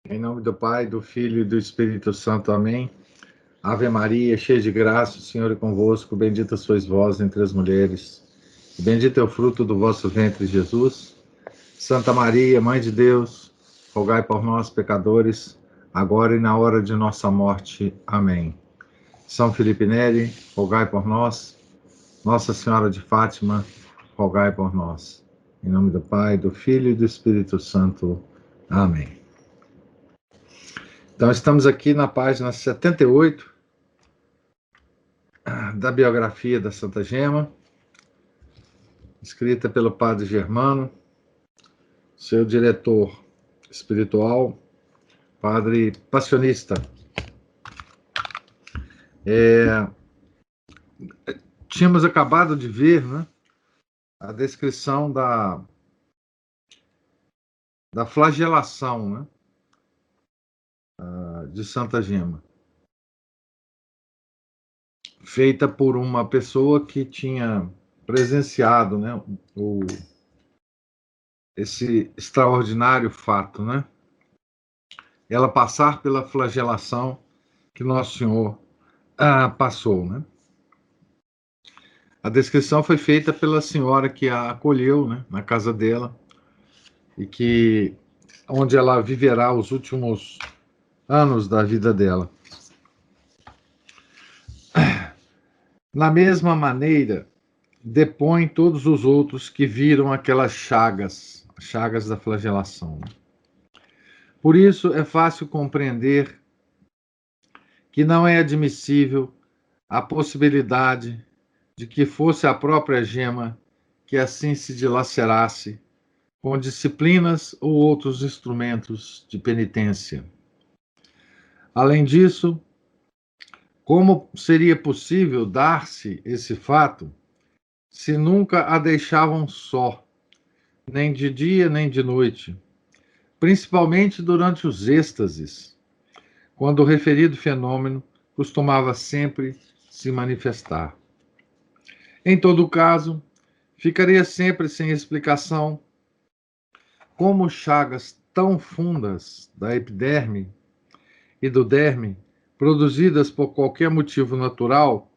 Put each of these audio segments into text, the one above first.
Em nome do Pai, do Filho e do Espírito Santo. Amém. Ave Maria, cheia de graça, o Senhor é convosco. Bendita sois vós entre as mulheres. E bendito é o fruto do vosso ventre, Jesus. Santa Maria, Mãe de Deus, rogai por nós, pecadores, agora e na hora de nossa morte. Amém. São Felipe Neri, rogai por nós. Nossa Senhora de Fátima, rogai por nós. Em nome do Pai, do Filho e do Espírito Santo. Amém. Então, estamos aqui na página 78 da biografia da Santa Gema, escrita pelo Padre Germano, seu diretor espiritual, Padre Passionista. Tínhamos acabado de ver, né, a descrição da flagelação, né, de Santa Gema, feita por uma pessoa que tinha presenciado, né, esse extraordinário fato, né, ela passar pela flagelação que Nosso Senhor passou, né. A descrição foi feita pela senhora que a acolheu, né, na casa dela, e onde ela viverá os últimos anos da vida dela. Na mesma maneira, depõem todos os outros que viram aquelas chagas da flagelação. Por isso, é fácil compreender que não é admissível a possibilidade de que fosse a própria Gema que assim se dilacerasse com disciplinas ou outros instrumentos de penitência. Além disso, como seria possível dar-se esse fato se nunca a deixavam só, nem de dia nem de noite, principalmente durante os êxtases, quando o referido fenômeno costumava sempre se manifestar? Em todo caso, ficaria sempre sem explicação como chagas tão fundas da epiderme e do derme, produzidas por qualquer motivo natural,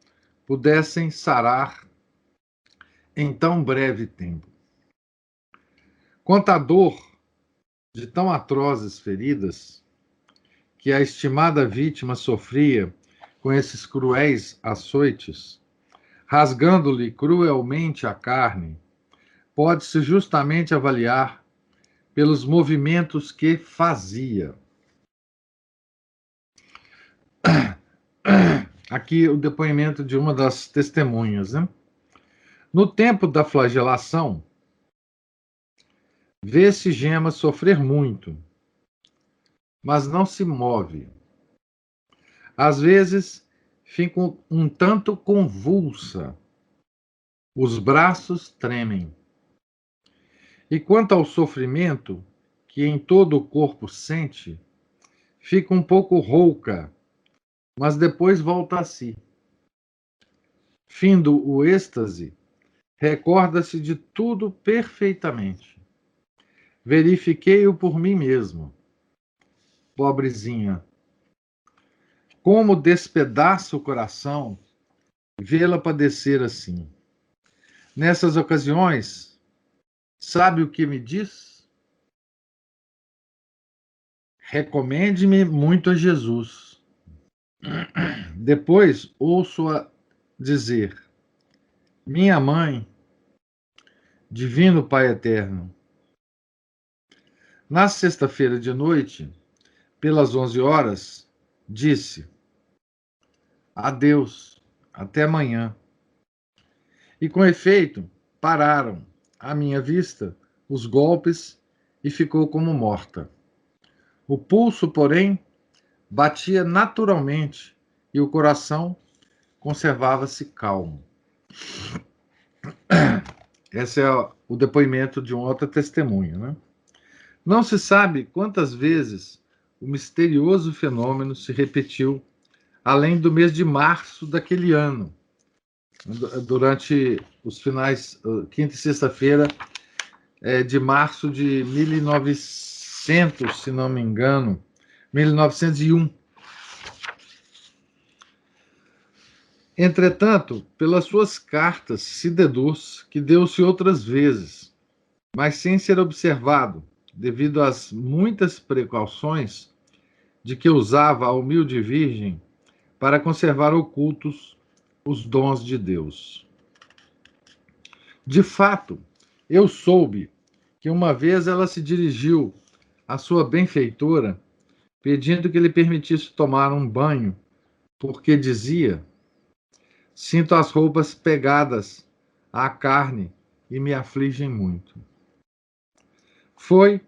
pudessem sarar em tão breve tempo. Quanto à dor de tão atrozes feridas que a estimada vítima sofria com esses cruéis açoites, rasgando-lhe cruelmente a carne, pode-se justamente avaliar pelos movimentos que fazia. Aqui o depoimento de uma das testemunhas, né? No tempo da flagelação, vê-se Gema sofrer muito, mas não se move. Às vezes, fica um tanto convulsa, os braços tremem. E quanto ao sofrimento que em todo o corpo sente, fica um pouco rouca, mas depois volta a si. Findo o êxtase, recorda-se de tudo perfeitamente. Verifiquei-o por mim mesmo. Pobrezinha, como despedaça o coração vê-la padecer assim. Nessas ocasiões, sabe o que me diz? Recomende-me muito a Jesus. Depois ouço-a dizer: minha mãe, Divino Pai Eterno. Na sexta-feira de noite, pelas 11 horas, disse: adeus, até amanhã. E com efeito, pararam, à minha vista, os golpes e ficou como morta. O pulso, porém, batia naturalmente e o coração conservava-se calmo. Esse é o depoimento de uma outra testemunha, né? Não se sabe quantas vezes o misterioso fenômeno se repetiu além do mês de março daquele ano, durante os finais, quinta e sexta-feira de março de 1900, se não me engano, 1901. Entretanto, pelas suas cartas se deduz que deu-se outras vezes, mas sem ser observado, devido às muitas precauções de que usava a humilde virgem para conservar ocultos os dons de Deus. De fato, eu soube que uma vez ela se dirigiu à sua benfeitora, pedindo que lhe permitisse tomar um banho, porque dizia: sinto as roupas pegadas à carne e me afligem muito. Foi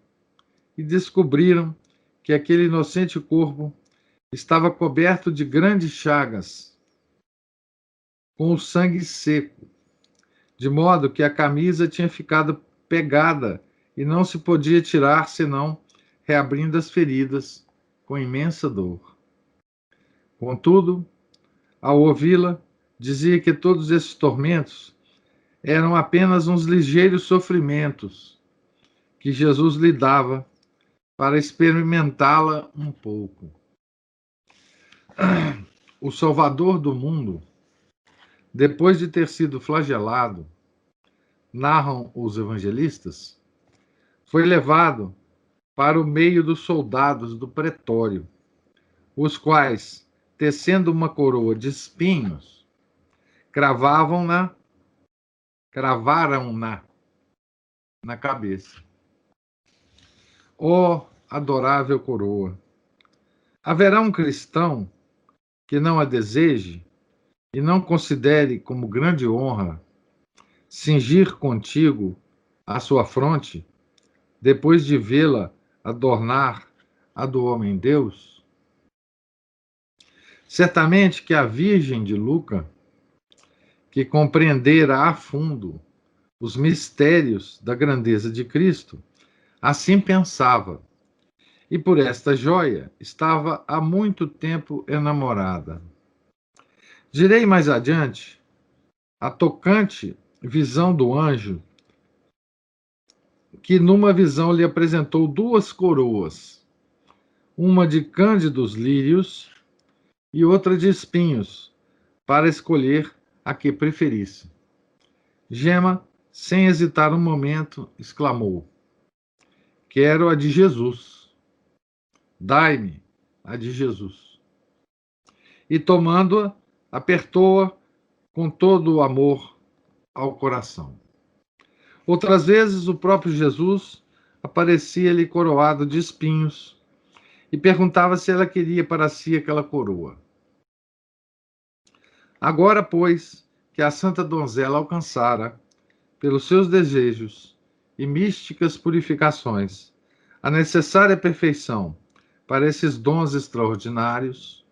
e descobriram que aquele inocente corpo estava coberto de grandes chagas, com o sangue seco, de modo que a camisa tinha ficado pegada e não se podia tirar senão reabrindo as feridas com imensa dor. Contudo, ao ouvi-la, dizia que todos esses tormentos eram apenas uns ligeiros sofrimentos que Jesus lhe dava para experimentá-la um pouco. O Salvador do mundo, depois de ter sido flagelado, narram os evangelistas, foi levado para o meio dos soldados do pretório, os quais, tecendo uma coroa de espinhos, cravaram-na na cabeça. Ó adorável coroa! Haverá um cristão que não a deseje e não considere como grande honra cingir contigo a sua fronte, depois de vê-la adornar a do homem-deus? Certamente que a Virgem de Lucca, que compreendera a fundo os mistérios da grandeza de Cristo, assim pensava, e por esta joia estava há muito tempo enamorada. Direi mais adiante a tocante visão do anjo, que numa visão lhe apresentou duas coroas, uma de cândidos lírios e outra de espinhos, para escolher a que preferisse. Gema, sem hesitar um momento, exclamou: quero a de Jesus. Dai-me a de Jesus. E tomando-a, apertou-a com todo o amor ao coração. Outras vezes, o próprio Jesus aparecia-lhe coroado de espinhos e perguntava se ela queria para si aquela coroa. Agora, pois, que a santa donzela alcançara, pelos seus desejos e místicas purificações, a necessária perfeição para esses dons extraordinários,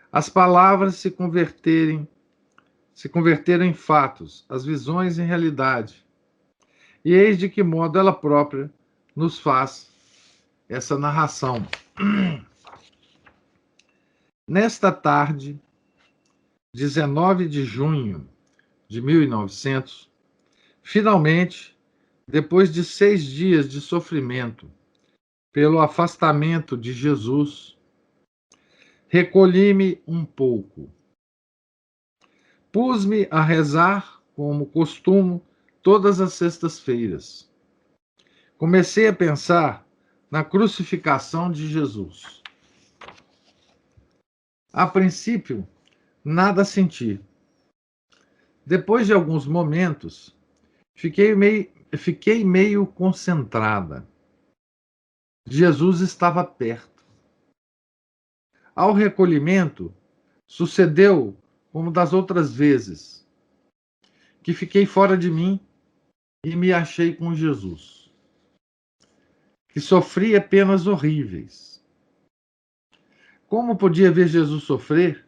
as palavras se converteram em fatos, as visões em realidade. E eis de que modo ela própria nos faz essa narração. Nesta tarde, 19 de junho de 1900, finalmente, depois de 6 dias de sofrimento pelo afastamento de Jesus, recolhi-me um pouco. Pus-me a rezar, como costumo, todas as sextas-feiras. Comecei a pensar na crucificação de Jesus. A princípio, nada senti. Depois de alguns momentos, fiquei meio concentrada. Jesus estava perto. Ao recolhimento, sucedeu como das outras vezes, que fiquei fora de mim e me achei com Jesus, que sofria penas horríveis. Como podia ver Jesus sofrer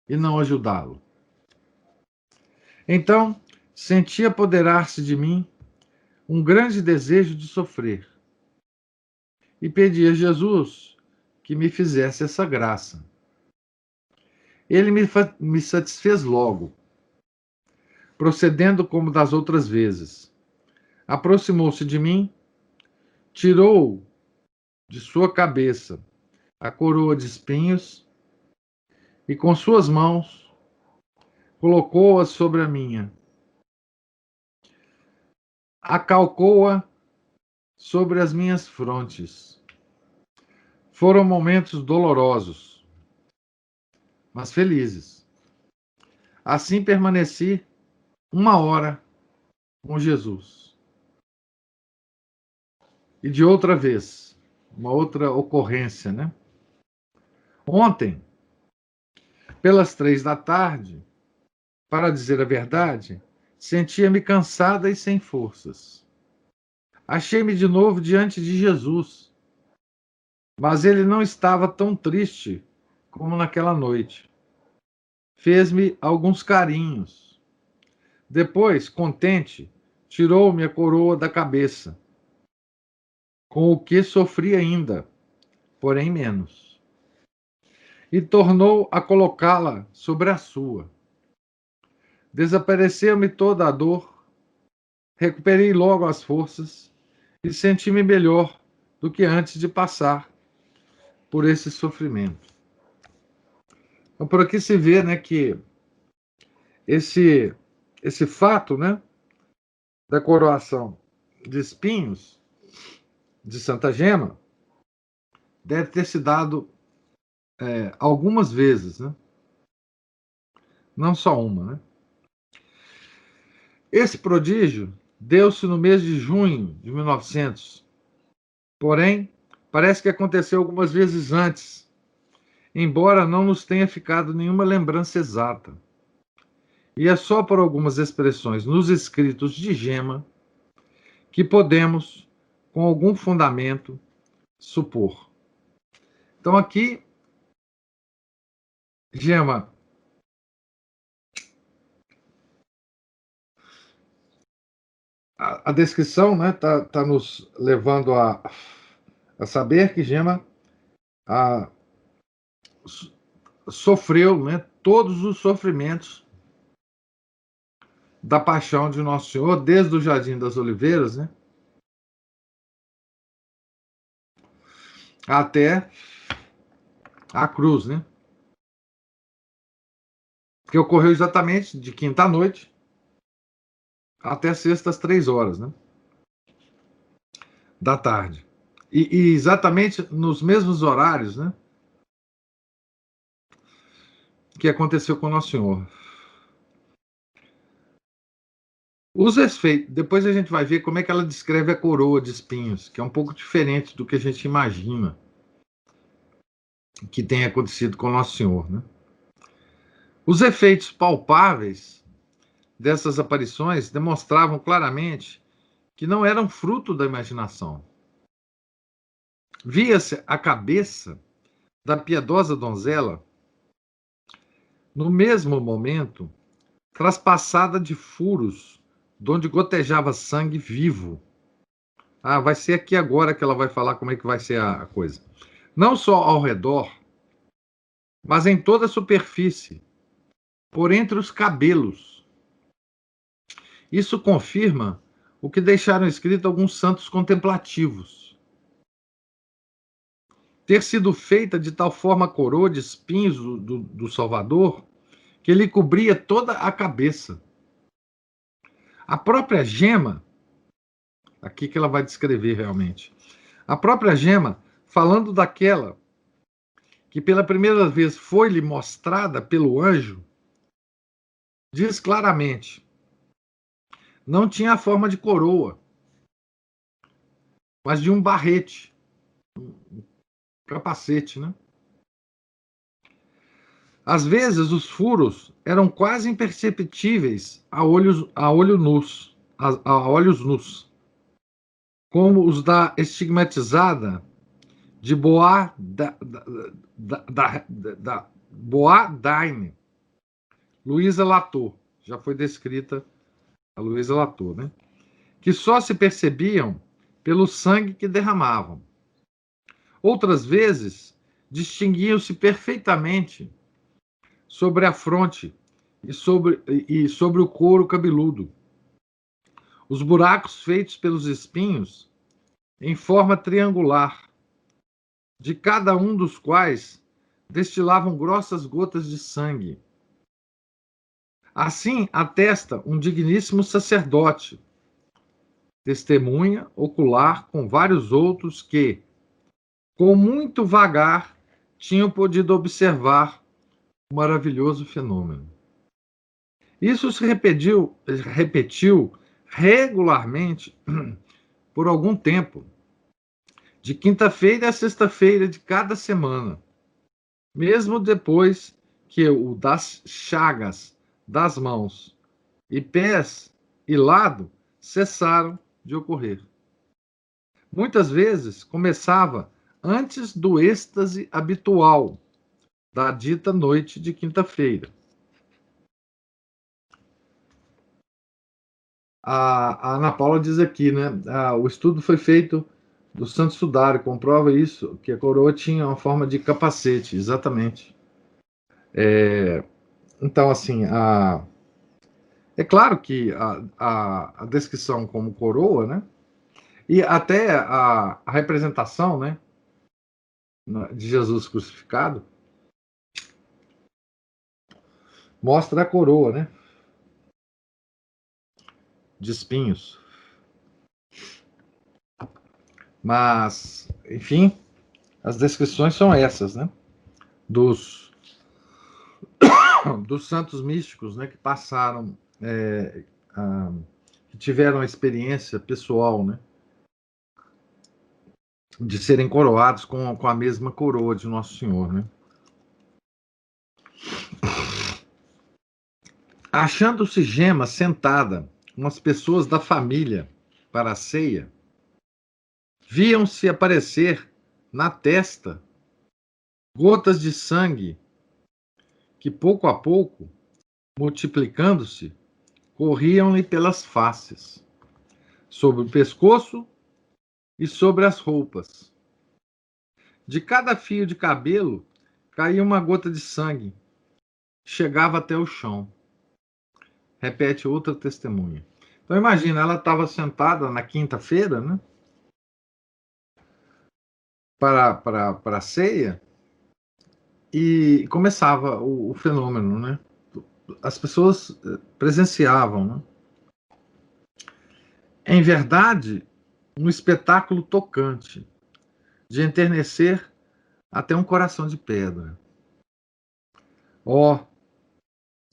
e não ajudá-lo? Então, senti apoderar-se de mim um grande desejo de sofrer e pedi a Jesus que me fizesse essa graça. Ele me satisfez logo, procedendo como das outras vezes. Aproximou-se de mim, tirou de sua cabeça a coroa de espinhos e com suas mãos colocou-a sobre a minha. Acalcou-a sobre as minhas frontes. Foram momentos dolorosos, mas felizes. Assim permaneci 1 hora com Jesus. E de outra vez, uma outra ocorrência, né? Ontem, pelas 3 da tarde, para dizer a verdade, sentia-me cansada e sem forças. Achei-me de novo diante de Jesus, mas ele não estava tão triste como naquela noite. Fez-me alguns carinhos. Depois, contente, tirou-me a coroa da cabeça, com o que sofri ainda, porém menos, e tornou a colocá-la sobre a sua. Desapareceu-me toda a dor, recuperei logo as forças e senti-me melhor do que antes de passar por esse sofrimento. Então, por aqui se vê, né, que esse fato, né, da coroação de espinhos de Santa Gema deve ter se dado algumas vezes, né? Não só uma, né? Esse prodígio deu-se no mês de junho de 1900, porém, parece que aconteceu algumas vezes antes, embora não nos tenha ficado nenhuma lembrança exata. E é só por algumas expressões nos escritos de Gema que podemos, com algum fundamento, supor. Então aqui, Gema a descrição, né, tá nos levando a saber que Gema a, sofreu, né, todos os sofrimentos da paixão de Nosso Senhor, desde o Jardim das Oliveiras, né, até a cruz, né, que ocorreu exatamente de quinta à noite até sexta às 3 horas, né, da tarde. E exatamente nos mesmos horários, né, que aconteceu com Nosso Senhor. Os efeitos, depois a gente vai ver como é que ela descreve a coroa de espinhos, que é um pouco diferente do que a gente imagina que tenha acontecido com Nosso Senhor, né? Os efeitos palpáveis dessas aparições demonstravam claramente que não eram fruto da imaginação. Via-se a cabeça da piedosa donzela, no mesmo momento, traspassada de furos, de onde gotejava sangue vivo. Ah, vai ser aqui agora que ela vai falar como é que vai ser a coisa. Não só ao redor, mas em toda a superfície, por entre os cabelos. Isso confirma o que deixaram escrito alguns santos contemplativos. Ter sido feita de tal forma a coroa de espinhos do Salvador, que ele cobria toda a cabeça. A própria Gema, aqui que ela vai descrever realmente, a própria Gema, falando daquela que pela primeira vez foi-lhe mostrada pelo anjo, diz claramente: não tinha a forma de coroa, mas de um barrete, um capacete, né? Às vezes os furos eram quase imperceptíveis a olhos nus, como os da estigmatizada de Boadaine, Luísa Latour. Já foi descrita a Luísa Latour, né? Que só se percebiam pelo sangue que derramavam. Outras vezes, distinguiam-se perfeitamente sobre a fronte e sobre o couro cabeludo. Os buracos feitos pelos espinhos em forma triangular, de cada um dos quais destilavam grossas gotas de sangue. Assim atesta um digníssimo sacerdote, testemunha ocular com vários outros que, com muito vagar, tinham podido observar o maravilhoso fenômeno. Isso se repetiu regularmente por algum tempo, de quinta-feira a sexta-feira de cada semana, mesmo depois que o das chagas das mãos e pés e lado cessaram de ocorrer. Muitas vezes começava antes do êxtase habitual da dita noite de quinta-feira. A Ana Paula diz aqui, né? O estudo foi feito do Santo Sudário, comprova isso, que a coroa tinha uma forma de capacete, exatamente. Então, assim, é claro que a descrição como coroa, né? E até a representação, né? De Jesus crucificado mostra a coroa, né? De espinhos. Mas, enfim, as descrições são essas, né? Dos santos místicos, né? Que passaram, que tiveram a experiência pessoal, né? De serem coroados com a mesma coroa de Nosso Senhor, né? Achando-se Gema sentada com as pessoas da família para a ceia, viam-se aparecer na testa gotas de sangue que, pouco a pouco, multiplicando-se, corriam-lhe pelas faces, sobre o pescoço e sobre as roupas. De cada fio de cabelo caía uma gota de sangue, chegava até o chão. Repete outra testemunha. Então imagina, ela estava sentada na quinta-feira, né? Para a ceia, e começava o fenômeno, né? As pessoas presenciavam, né? Em verdade, um espetáculo tocante, de enternecer até um coração de pedra. Oh,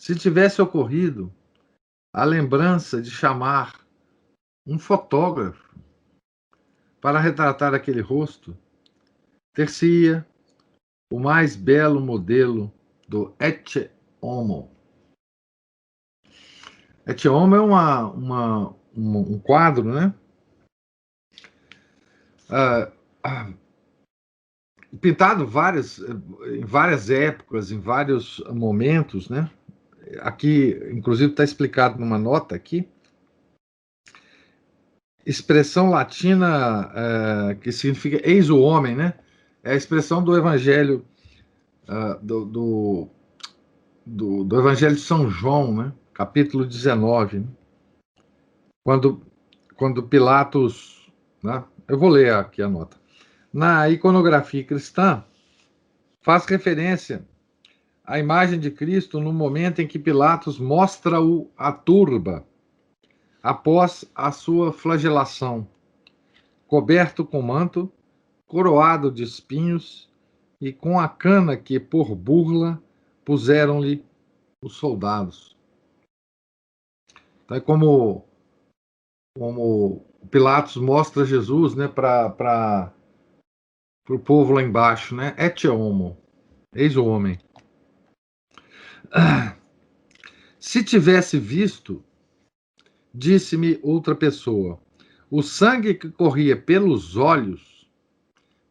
se tivesse ocorrido a lembrança de chamar um fotógrafo para retratar aquele rosto, ter-se-ia o mais belo modelo do Ecce Homo. Ecce Homo é um quadro, né? Pintado em várias épocas, em vários momentos, né? Aqui, inclusive, está explicado numa nota aqui. Expressão latina que significa eis o homem, né? É a expressão do Evangelho do Evangelho de São João, né? Capítulo 19, né? Quando Pilatos, né? Eu vou ler aqui a nota. Na iconografia cristã, faz referência à imagem de Cristo no momento em que Pilatos mostra-o à turba, após a sua flagelação, coberto com manto, coroado de espinhos e com a cana que, por burla, puseram-lhe os soldados. Então é como Pilatos mostra Jesus, né, para o povo lá embaixo, né? Ecce homo, eis o homem. Se tivesse visto, disse-me outra pessoa, o sangue que corria pelos olhos,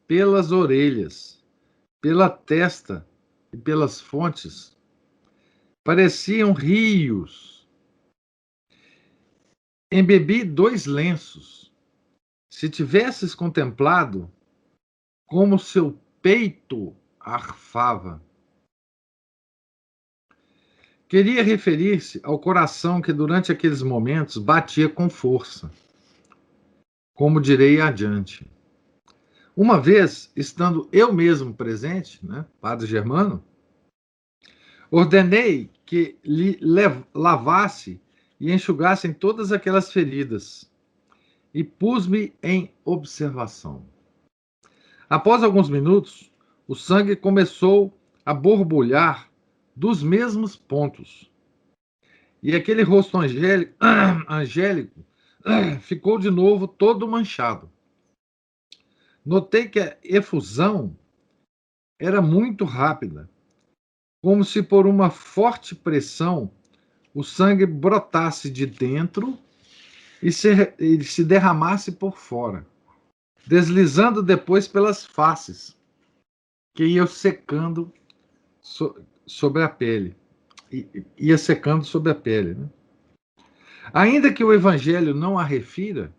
pelas orelhas, pela testa e pelas fontes, pareciam rios. Embebi 2 lenços. Se tivesses contemplado como seu peito arfava. Queria referir-se ao coração que durante aqueles momentos batia com força, como direi adiante. Uma vez, estando eu mesmo presente, né, Padre Germano, ordenei que lhe lavasse e enxugassem todas aquelas feridas, e pus-me em observação. Após alguns minutos, o sangue começou a borbulhar dos mesmos pontos, e aquele rosto angélico ficou de novo todo manchado. Notei que a efusão era muito rápida, como se por uma forte pressão o sangue brotasse de dentro e se derramasse por fora, deslizando depois pelas faces, que ia secando sobre a pele. Ia secando sobre a pele. Né? Ainda que o Evangelho não a refira,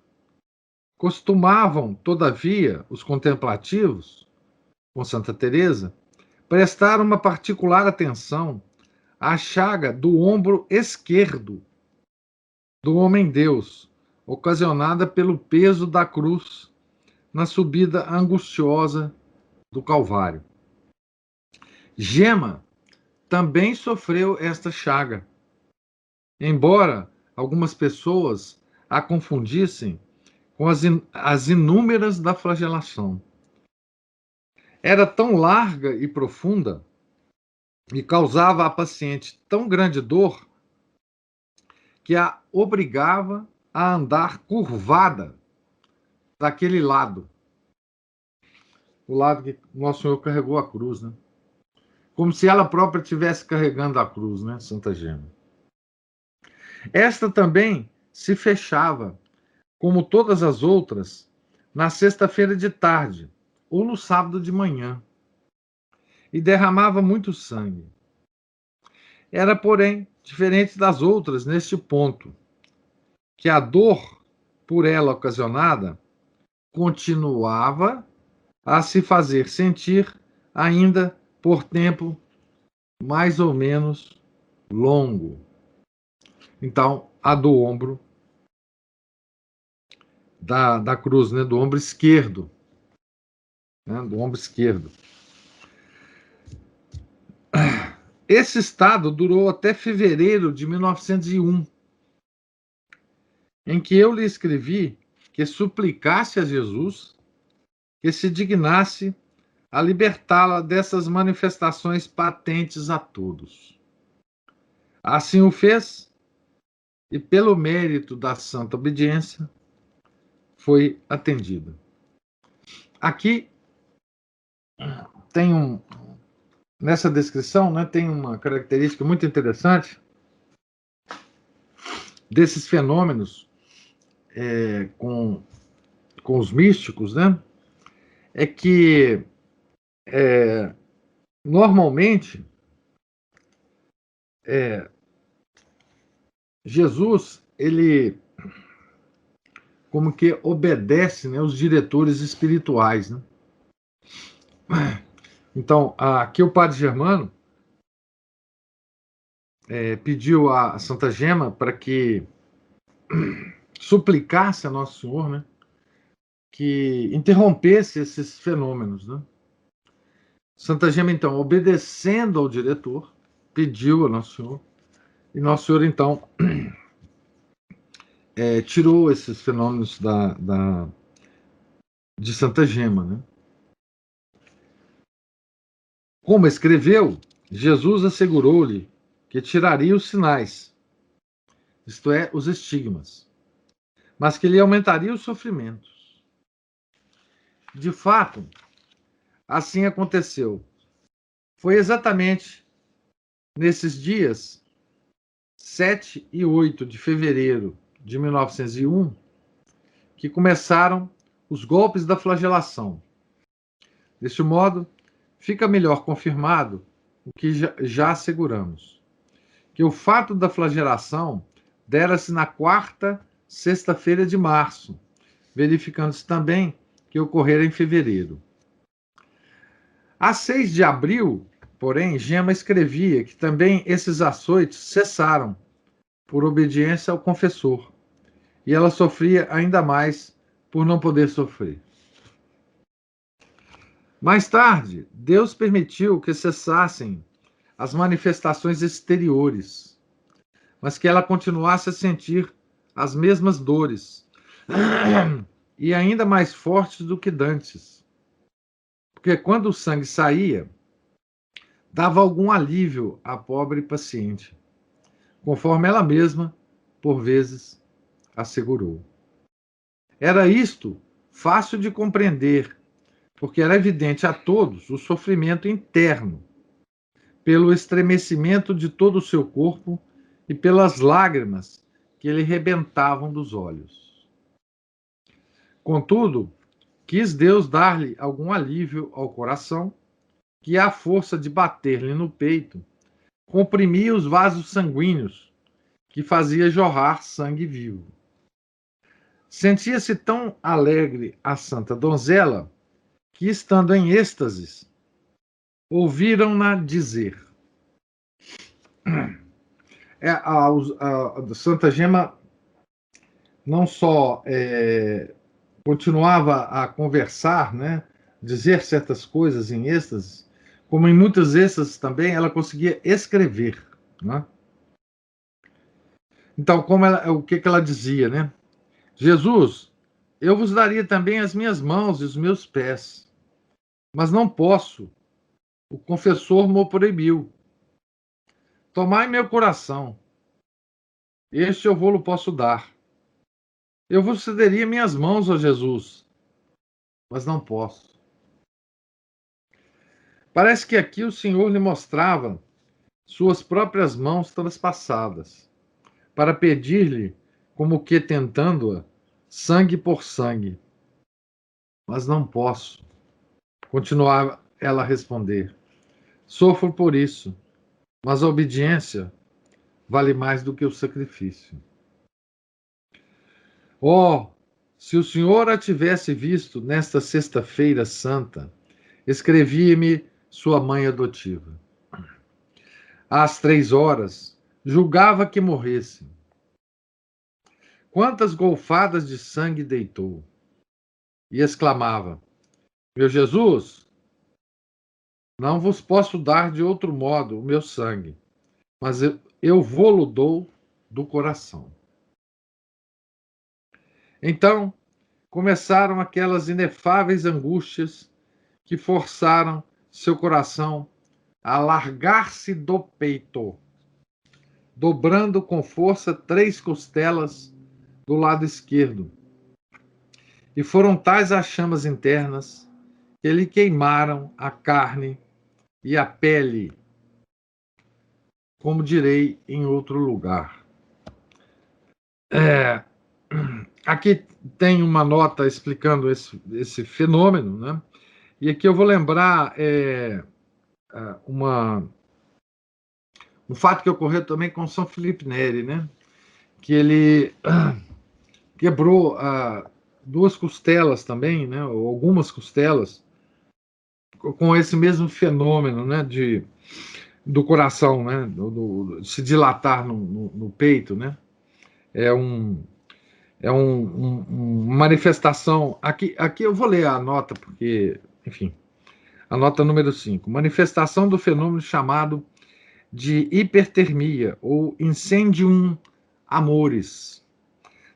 costumavam, todavia, os contemplativos, com Santa Teresa, prestar uma particular atenção à chaga do ombro esquerdo do homem-deus, ocasionada pelo peso da cruz na subida angustiosa do Calvário. Gema também sofreu esta chaga, embora algumas pessoas a confundissem com as inúmeras da flagelação. Era tão larga e profunda e causava à paciente tão grande dor que a obrigava a andar curvada daquele lado, o lado que Nosso Senhor carregou a cruz, né? Como se ela própria estivesse carregando a cruz, né, Santa Gema? Esta também se fechava, como todas as outras, na sexta-feira de tarde ou no sábado de manhã, e derramava muito sangue. Era, porém, diferente das outras neste ponto, que a dor por ela ocasionada continuava a se fazer sentir ainda por tempo mais ou menos longo. Então, a do ombro da cruz, né, do ombro esquerdo, né, do ombro esquerdo. Esse estado durou até fevereiro de 1901, em que eu lhe escrevi que suplicasse a Jesus que se dignasse a libertá-la dessas manifestações patentes a todos. Assim o fez, e pelo mérito da santa obediência, foi atendida. Aqui tem nessa descrição, né, tem uma característica muito interessante desses fenômenos com os místicos, né, é que normalmente Jesus, ele como que obedece, né, os diretores espirituais, né? Então, aqui o Padre Germano pediu a Santa Gema para que suplicasse a Nosso Senhor, né, que interrompesse esses fenômenos, né? Santa Gema, então, obedecendo ao diretor, pediu a Nosso Senhor, e Nosso Senhor, então, tirou esses fenômenos de Santa Gema, né? Como escreveu, Jesus assegurou-lhe que tiraria os sinais, isto é, os estigmas, mas que lhe aumentaria os sofrimentos. De fato, assim aconteceu. Foi exatamente nesses dias 7 e 8 de fevereiro de 1901 que começaram os golpes da flagelação. Deste modo, fica melhor confirmado o que já asseguramos, que o fato da flagelação dera-se na quarta sexta-feira de março, verificando-se também que ocorrera em fevereiro. A 6 de abril, porém, Gema escrevia que também esses açoites cessaram por obediência ao confessor, e ela sofria ainda mais por não poder sofrer. Mais tarde, Deus permitiu que cessassem as manifestações exteriores, mas que ela continuasse a sentir as mesmas dores, e ainda mais fortes do que dantes. Porque quando o sangue saía, dava algum alívio à pobre paciente, conforme ela mesma, por vezes, assegurou. Era isto fácil de compreender, porque era evidente a todos o sofrimento interno, pelo estremecimento de todo o seu corpo e pelas lágrimas que lhe rebentavam dos olhos. Contudo, quis Deus dar-lhe algum alívio ao coração, que, à força de bater-lhe no peito, comprimia os vasos sanguíneos, que fazia jorrar sangue vivo. Sentia-se tão alegre a santa donzela que, estando em êxtase, ouviram-na dizer. A Santa Gema não só continuava a conversar, né, dizer certas coisas em êxtase, como em muitas êxtases também ela conseguia escrever, né? Então, o que ela dizia, né? Jesus, eu vos daria também as minhas mãos e os meus pés, mas não posso. O confessor me proibiu. Tomai meu coração. Este eu vou-lo posso dar. Eu vos cederia minhas mãos, ó Jesus, mas não posso. Parece que aqui o Senhor lhe mostrava suas próprias mãos transpassadas, para pedir-lhe, como que tentando-a, sangue por sangue. Mas não posso. Continuava ela a responder. Sofro por isso, mas a obediência vale mais do que o sacrifício. Oh, se o Senhor a tivesse visto nesta sexta-feira santa, escrevia-me sua mãe adotiva. Às 3 horas, julgava que morresse. Quantas golfadas de sangue deitou! E exclamava: Meu Jesus, não vos posso dar de outro modo o meu sangue, mas eu vô-lo dou do coração. Então começaram aquelas inefáveis angústias que forçaram seu coração a largar-se do peito, dobrando com força 3 costelas do lado esquerdo. E foram tais as chamas internas que lhe queimaram a carne e a pele, como direi em outro lugar. Aqui tem uma nota explicando esse fenômeno, né? E aqui eu vou lembrar um fato que ocorreu também com São Felipe Neri, né? Que ele quebrou 2 costelas também, né? Ou algumas costelas, com esse mesmo fenômeno, né? Do coração, né? De se dilatar no peito, né? Uma manifestação. Aqui eu vou ler a nota, porque, enfim, a nota número 5. Manifestação do fenômeno chamado de hipertermia ou incendium amoris.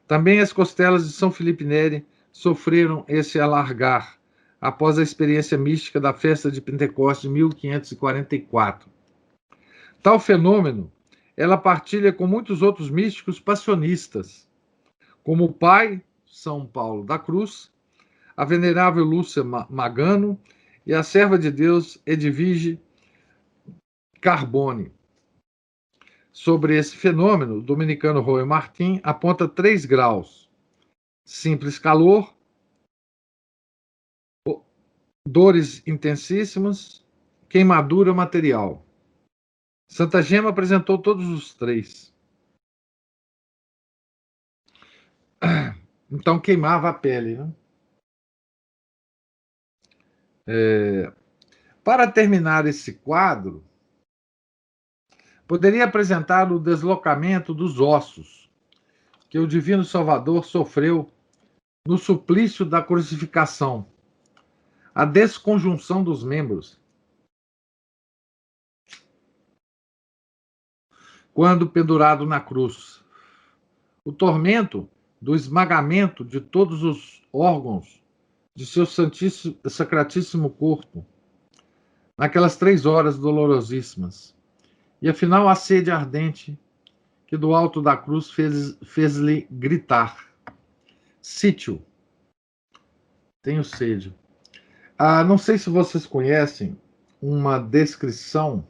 Também as costelas de São Felipe Neri sofreram esse alargar após a experiência mística da festa de Pentecostes de 1544. Tal fenômeno ela partilha com muitos outros místicos passionistas, como o pai São Paulo da Cruz, a venerável Lúcia Magano e a serva de Deus Edvige Carbone. Sobre esse fenômeno, o dominicano Roy Martin aponta 3 graus: simples calor, dores intensíssimas, queimadura material. Santa Gema apresentou todos os 3. Então queimava a pele, né? Para terminar esse quadro, poderia apresentar o deslocamento dos ossos que o Divino Salvador sofreu no suplício da crucificação, a desconjunção dos membros, quando pendurado na cruz, o tormento do esmagamento de todos os órgãos de seu sacratíssimo corpo, naquelas 3 horas dolorosíssimas, e afinal a sede ardente que do alto da cruz fez-lhe gritar: sítio, tenho sede. Não sei se vocês conhecem uma descrição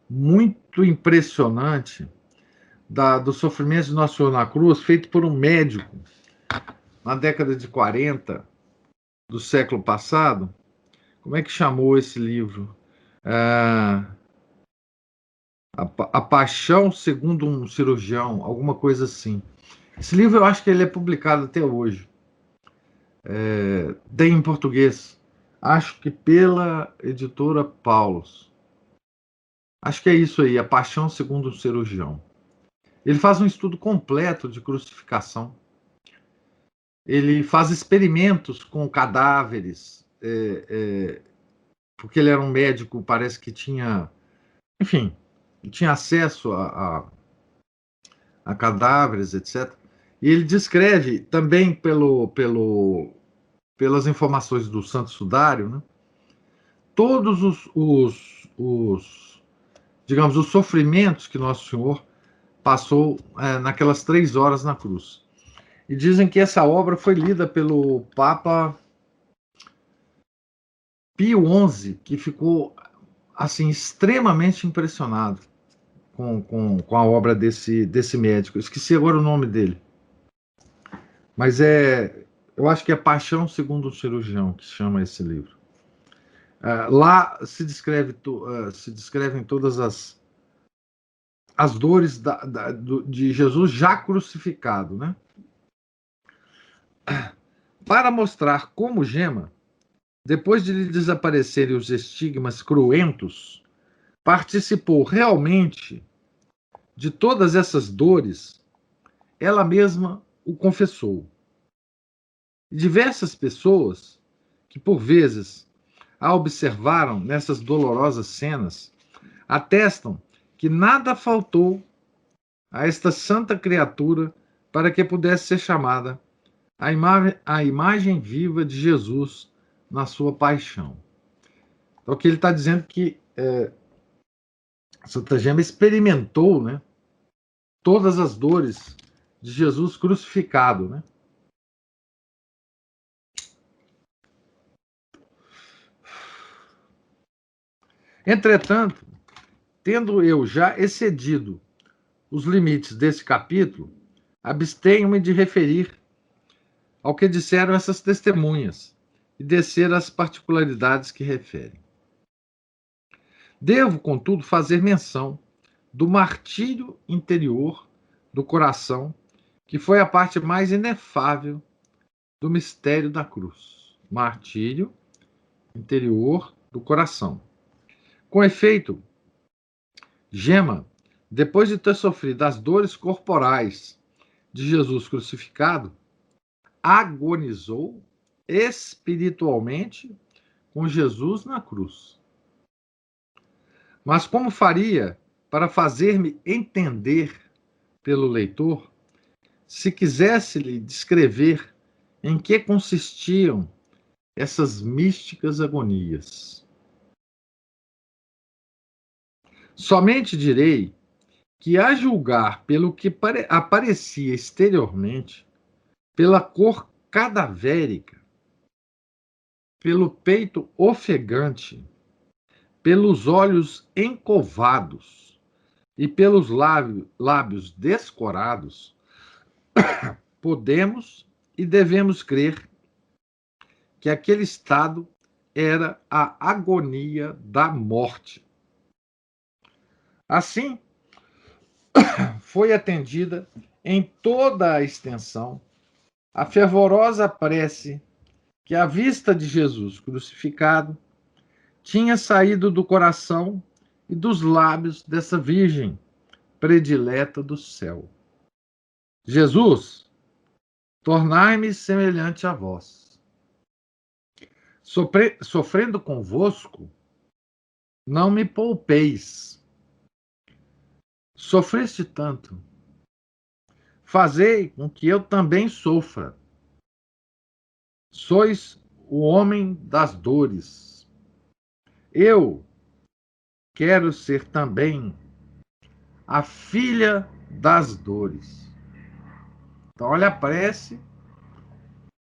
muito impressionante do sofrimento de Nosso Senhor na cruz, feito por um médico na década de 40 do século passado. Como é que chamou esse livro? A Paixão segundo um Cirurgião, alguma coisa assim. Esse livro eu acho que ele é publicado até hoje. Tem em português. Acho que pela editora Paulus. Acho que é isso aí, A Paixão segundo um Cirurgião. Ele faz um estudo completo de crucificação. Ele faz experimentos com cadáveres, porque ele era um médico, parece que tinha, enfim, tinha acesso a cadáveres, etc. E ele descreve também pelas informações do Santo Sudário, né, todos digamos, os sofrimentos que Nosso Senhor passou naquelas 3 horas na cruz. E dizem que essa obra foi lida pelo Papa Pio XI, que ficou assim extremamente impressionado com a obra desse médico. Esqueci agora o nome dele. Mas eu acho que é Paixão segundo o Cirurgião, que se chama esse livro. Lá se descrevem todas as dores de Jesus já crucificado, né? Para mostrar como Gema, depois de lhe desaparecerem os estigmas cruentos, participou realmente de todas essas dores, ela mesma o confessou. E diversas pessoas que, por vezes, a observaram nessas dolorosas cenas, atestam que nada faltou a esta santa criatura para que pudesse ser chamada a imagem viva de Jesus na sua paixão. Então, o que ele está dizendo que Santa Gema experimentou, né, todas as dores de Jesus crucificado, né? Entretanto, tendo eu já excedido os limites desse capítulo, abstenho-me de referir ao que disseram essas testemunhas e descer às particularidades que referem. Devo, contudo, fazer menção do martírio interior do coração, que foi a parte mais inefável do mistério da cruz. Martírio interior do coração. Com efeito, Gema, depois de ter sofrido as dores corporais de Jesus crucificado, agonizou espiritualmente com Jesus na cruz. Mas como faria para fazer-me entender pelo leitor, se quisesse-lhe descrever em que consistiam essas místicas agonias? Somente direi que, a julgar pelo que aparecia exteriormente, pela cor cadavérica, pelo peito ofegante, pelos olhos encovados e pelos lábios descorados, podemos e devemos crer que aquele estado era a agonia da morte. Assim, foi atendida em toda a extensão a fervorosa prece que, à vista de Jesus crucificado, tinha saído do coração e dos lábios dessa Virgem predileta do céu. Jesus, tornai-me semelhante a vós. Sofrendo convosco, não me poupeis. Sofreste tanto, fazei com que eu também sofra. Sois o homem das dores. Eu quero ser também a filha das dores. Então, olha a prece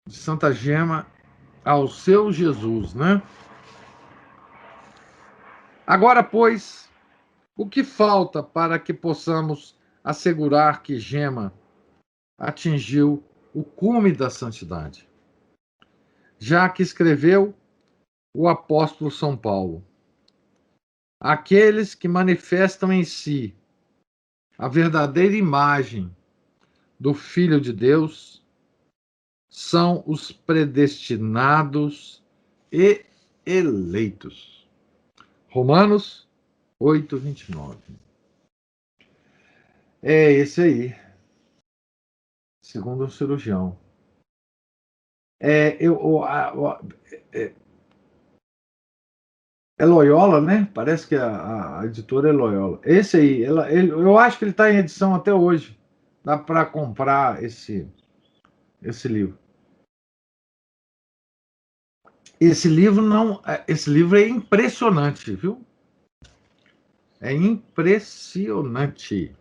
de Santa Gema ao seu Jesus, né? Agora, pois, o que falta para que possamos assegurar que Gema atingiu o cume da santidade? Já que escreveu o apóstolo São Paulo: aqueles que manifestam em si a verdadeira imagem do Filho de Deus são os predestinados e eleitos. Romanos 8:29. É esse aí, segundo o cirurgião. É, é Loyola, né? Parece que a editora é Loyola. Esse aí, eu acho que ele está em edição até hoje. Dá para comprar esse livro. Esse livro é impressionante, viu? É impressionante.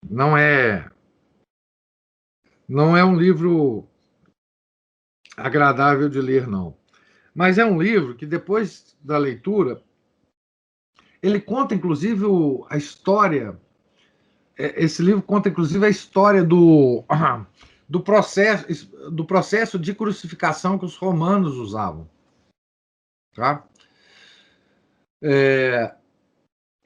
Não é, não é um livro agradável de ler, não. Mas é um livro que depois da leitura ele conta inclusive a história. Esse livro conta inclusive a história do processo de crucificação que os romanos usavam, tá?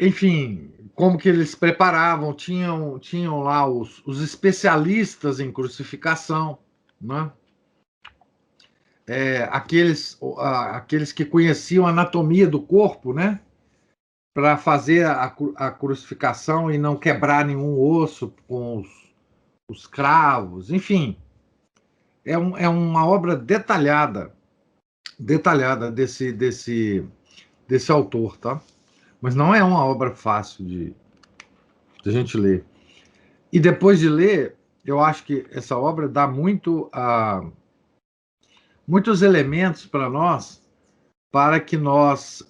Enfim, como que eles preparavam, tinham lá os especialistas em crucificação, né? Aqueles que conheciam a anatomia do corpo, né? Para fazer a crucificação e não quebrar nenhum osso com os cravos, enfim, é uma obra detalhada desse autor, tá? Mas não é uma obra fácil de a gente ler. E depois de ler, eu acho que essa obra dá muitos elementos para nós, para que nós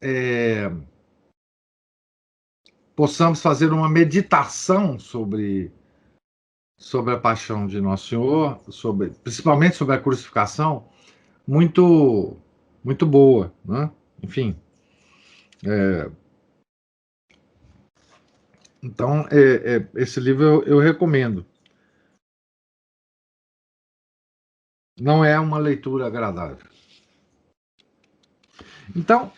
possamos fazer uma meditação sobre a paixão de Nosso Senhor, principalmente sobre a crucificação, muito, muito boa, né? Enfim, então esse livro eu recomendo. Não é uma leitura agradável. Então,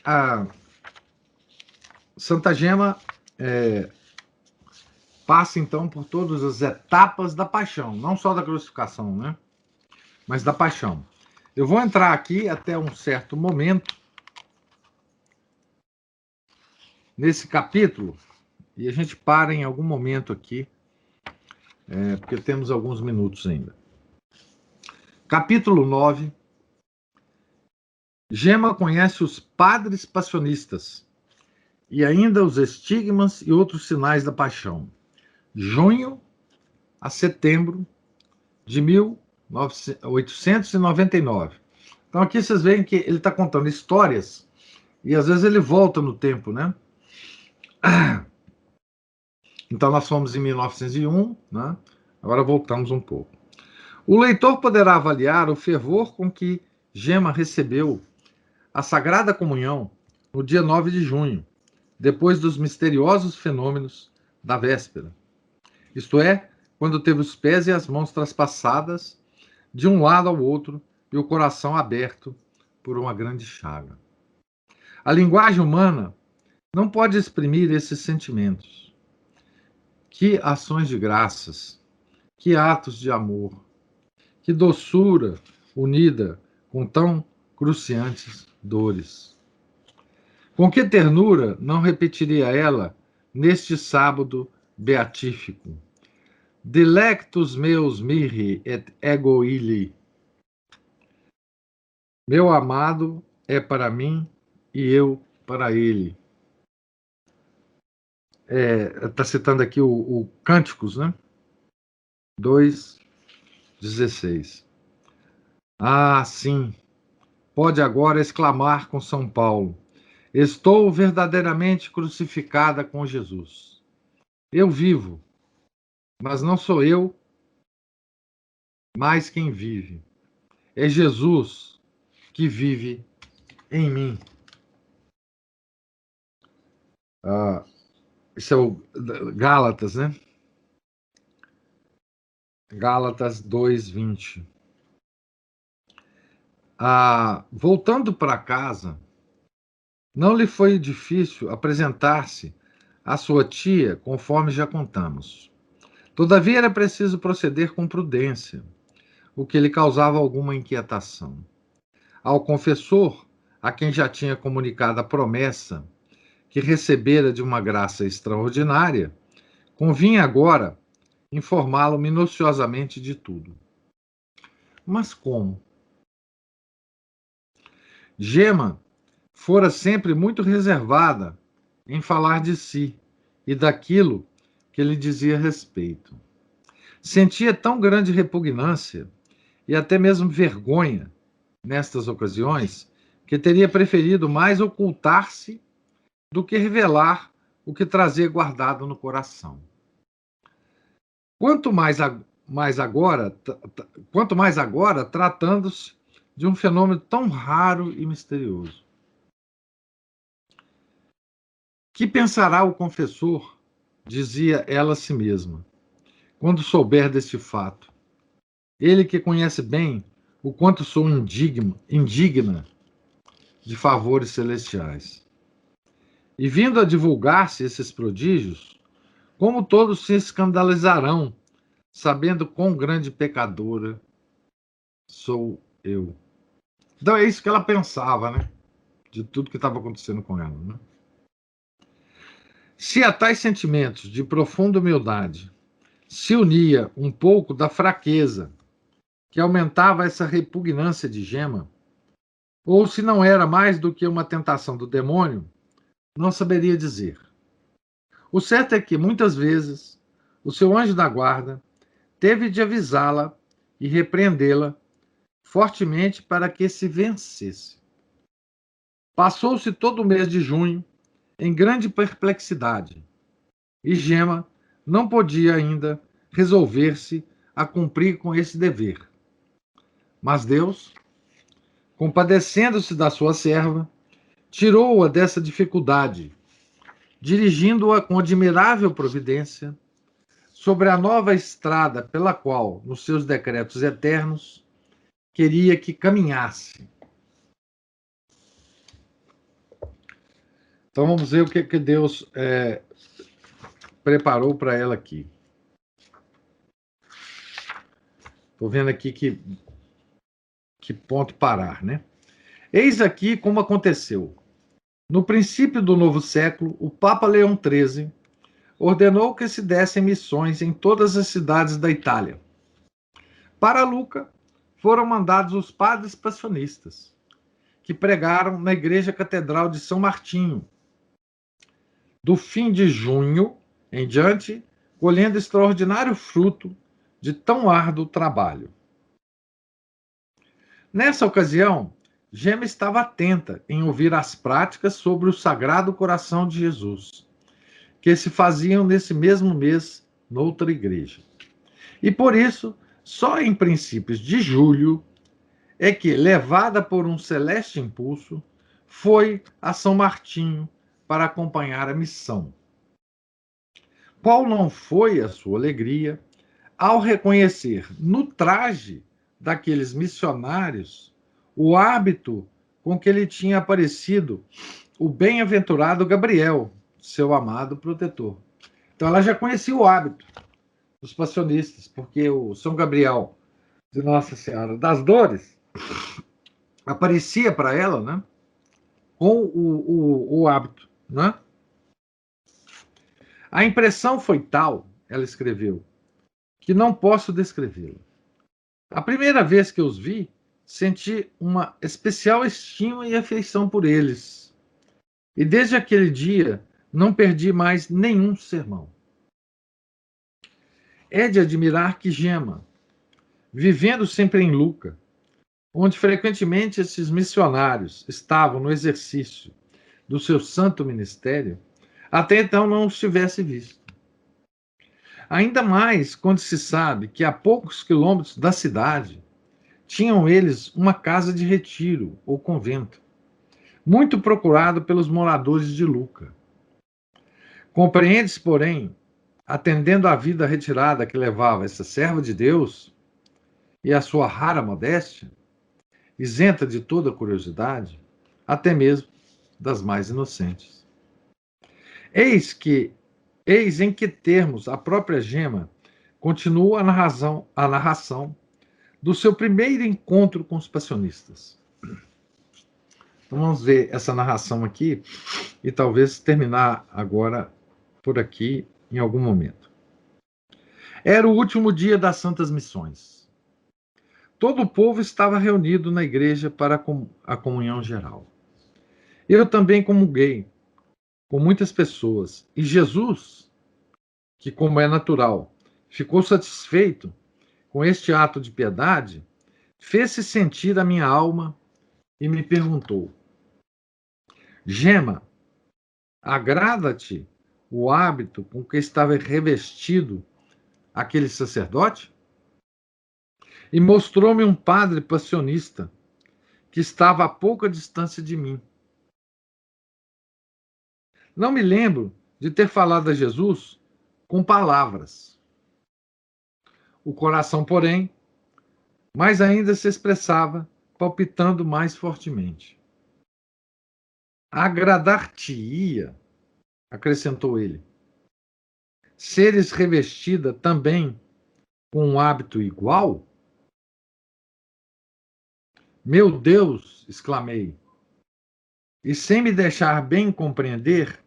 a Santa Gema passa então por todas as etapas da paixão, não só da crucificação, né? Mas da paixão. Eu vou entrar aqui até um certo momento nesse capítulo e a gente para em algum momento aqui, porque temos alguns minutos ainda. Capítulo 9. Gema conhece os padres passionistas e ainda os estigmas e outros sinais da paixão. Junho a setembro de 1899. Então aqui vocês veem que ele está contando histórias e às vezes ele volta no tempo, né? Então nós fomos em 1901, né? Agora voltamos um pouco. O leitor poderá avaliar o fervor com que Gema recebeu a Sagrada Comunhão no dia 9 de junho, depois dos misteriosos fenômenos da véspera. Isto é, quando teve os pés e as mãos traspassadas de um lado ao outro e o coração aberto por uma grande chaga. A linguagem humana não pode exprimir esses sentimentos. Que ações de graças, que atos de amor, que doçura unida com tão cruciantes dores. Com que ternura não repetiria ela neste sábado beatífico? Delectus meus mirri et ego illi. Meu amado é para mim e eu para ele. Está citando aqui o Cânticos, né? 2:16. Ah, sim, pode agora exclamar com São Paulo: estou verdadeiramente crucificada com Jesus. Eu vivo, mas não sou eu mais quem vive. É Jesus que vive em mim. Ah, isso é o Gálatas, né? Gálatas 2:20. Voltando para casa, não lhe foi difícil apresentar-se à sua tia, conforme já contamos. Todavia era preciso proceder com prudência, o que lhe causava alguma inquietação. Ao confessor, a quem já tinha comunicado a promessa que recebera de uma graça extraordinária, convinha agora informá-lo minuciosamente de tudo. Mas como? Gema fora sempre muito reservada em falar de si e daquilo que lhe dizia respeito. Sentia tão grande repugnância e até mesmo vergonha nestas ocasiões que teria preferido mais ocultar-se do que revelar o que trazia guardado no coração. Quanto mais, mais agora, quanto mais agora, tratando-se de um fenômeno tão raro e misterioso. Que pensará o confessor, dizia ela a si mesma, quando souber deste fato? Ele que conhece bem o quanto sou indigna de favores celestiais. E vindo a divulgar-se esses prodígios, como todos se escandalizarão, sabendo quão grande pecadora sou eu. Então é isso que ela pensava, né? De tudo que estava acontecendo com ela. Né? Se a tais sentimentos de profunda humildade se unia um pouco da fraqueza que aumentava essa repugnância de Gema, ou se não era mais do que uma tentação do demônio, não saberia dizer. O certo é que, muitas vezes, o seu anjo da guarda teve de avisá-la e repreendê-la fortemente para que se vencesse. Passou-se todo o mês de junho em grande perplexidade, e Gema não podia ainda resolver-se a cumprir com esse dever. Mas Deus, compadecendo-se da sua serva, tirou-a dessa dificuldade, dirigindo-a com admirável providência sobre a nova estrada pela qual, nos seus decretos eternos, queria que caminhasse. Então vamos ver o que Deus preparou para ela aqui. Estou vendo aqui que ponto parar, né? Eis aqui como aconteceu. No princípio do novo século, o Papa Leão XIII ordenou que se dessem missões em todas as cidades da Itália. Para Lucca, foram mandados os padres passionistas, que pregaram na Igreja Catedral de São Martinho, do fim de junho em diante, colhendo extraordinário fruto de tão árduo trabalho. Nessa ocasião, Gema estava atenta em ouvir as práticas sobre o Sagrado Coração de Jesus, que se faziam nesse mesmo mês noutra igreja. E por isso, só em princípios de julho, é que, levada por um celeste impulso, foi a São Martinho para acompanhar a missão. Qual não foi a sua alegria ao reconhecer no traje daqueles missionários o hábito com que lhe tinha aparecido o bem-aventurado Gabriel, seu amado protetor. Então ela já conhecia o hábito dos passionistas, porque o São Gabriel de Nossa Senhora das Dores aparecia para ela, né, com o hábito. Né? A impressão foi tal, ela escreveu, que não posso descrevê-la. A primeira vez que os vi, senti uma especial estima e afeição por eles. E desde aquele dia não perdi mais nenhum sermão. É de admirar que Gema, vivendo sempre em Luca, onde frequentemente esses missionários estavam no exercício do seu santo ministério, até então não os tivesse visto. Ainda mais quando se sabe que a poucos quilômetros da cidade tinham eles uma casa de retiro ou convento, muito procurado pelos moradores de Luca. Compreende-se, porém, atendendo à vida retirada que levava essa serva de Deus e a sua rara modéstia, isenta de toda curiosidade, até mesmo das mais inocentes. Eis em que termos a própria Gema continua a narração do seu primeiro encontro com os passionistas. Então vamos ver essa narração aqui e talvez terminar agora por aqui em algum momento. Era o último dia das Santas Missões. Todo o povo estava reunido na igreja para a comunhão geral. Eu também comunguei com muitas pessoas. E Jesus, que como é natural, ficou satisfeito com este ato de piedade, fez-se sentir a minha alma e me perguntou: Gema, agrada-te o hábito com que estava revestido aquele sacerdote? E mostrou-me um padre passionista que estava a pouca distância de mim. Não me lembro de ter falado a Jesus com palavras. O coração, porém, mais ainda se expressava, palpitando mais fortemente. Agradar-te-ia, acrescentou ele, seres revestida também com um hábito igual? Meu Deus, exclamei, e sem me deixar bem compreender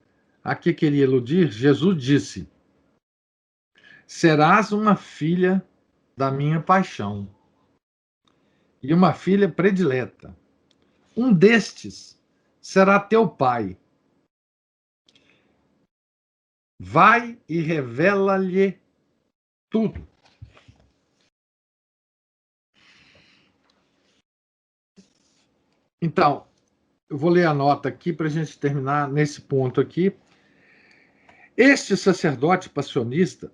a que queria iludir, Jesus disse: serás uma filha da minha paixão e uma filha predileta. Um destes será teu pai. Vai e revela-lhe tudo. Então, eu vou ler a nota aqui para a gente terminar nesse ponto aqui. Este sacerdote passionista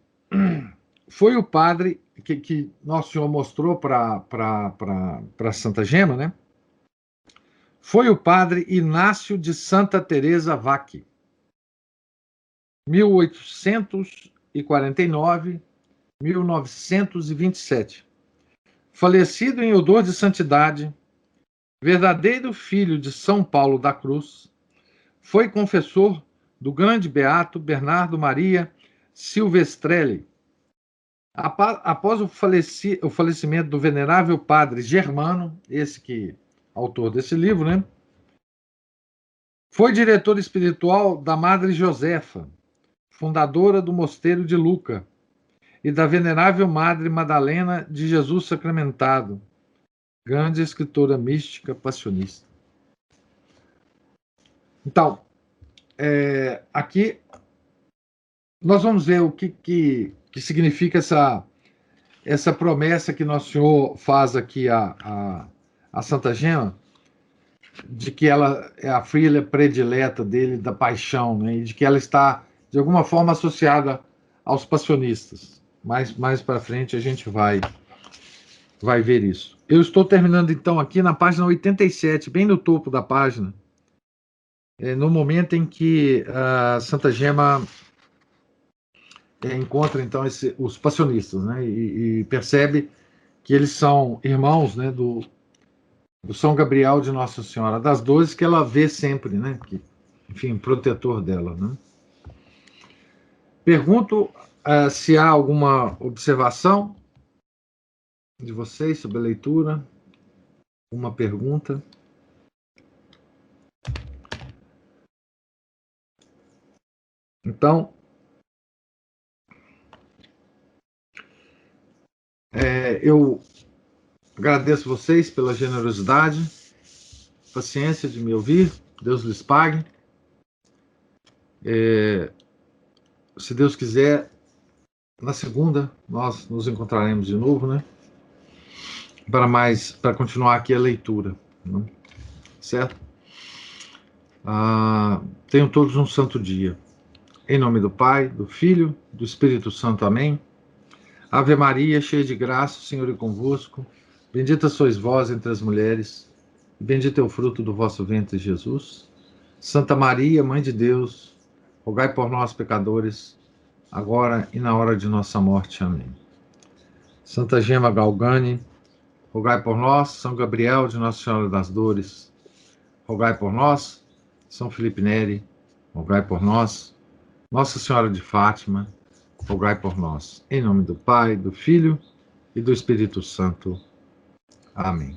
foi o padre que Nosso Senhor mostrou para Santa Gema, né? Foi o padre Inácio de Santa Teresa Vacchi, 1849-1927. Falecido em odor de santidade, verdadeiro filho de São Paulo da Cruz, foi confessor do grande beato Bernardo Maria Silvestrelli. Após o falecimento do venerável padre Germano, esse que autor desse livro, né? Foi diretor espiritual da Madre Josefa, fundadora do Mosteiro de Luca, e da venerável Madre Madalena de Jesus Sacramentado, grande escritora mística passionista. Então, aqui nós vamos ver o que significa essa promessa que Nosso Senhor faz aqui a Santa Gema, de que ela é a filha predileta dele, da paixão, né? E de que ela está, de alguma forma, associada aos passionistas. Mais para frente a gente vai ver isso. Eu estou terminando, então, aqui na página 87, bem no topo da página, no momento em que a Santa Gema encontra, então, os passionistas, né? E percebe que eles são irmãos, né, do São Gabriel de Nossa Senhora das Dores, que ela vê sempre, né? Que, enfim, protetor dela, né? Pergunto se há alguma observação de vocês sobre a leitura, uma pergunta. Então, eu Agradeço vocês pela generosidade, paciência de me ouvir. Deus lhes pague. Se Deus quiser, na segunda nós nos encontraremos de novo, né? Para continuar aqui a leitura, né? Certo? Tenham todos um santo dia. Em nome do Pai, do Filho, do Espírito Santo. Amém. Ave Maria, cheia de graça, o Senhor é convosco. Bendita sois vós entre as mulheres, e bendito é o fruto do vosso ventre, Jesus. Santa Maria, Mãe de Deus, rogai por nós, pecadores, agora e na hora de nossa morte. Amém. Santa Gema Galgani, rogai por nós. São Gabriel de Nossa Senhora das Dores, rogai por nós. São Felipe Neri, rogai por nós. Nossa Senhora de Fátima, rogai por nós. Em nome do Pai, do Filho e do Espírito Santo. Amém.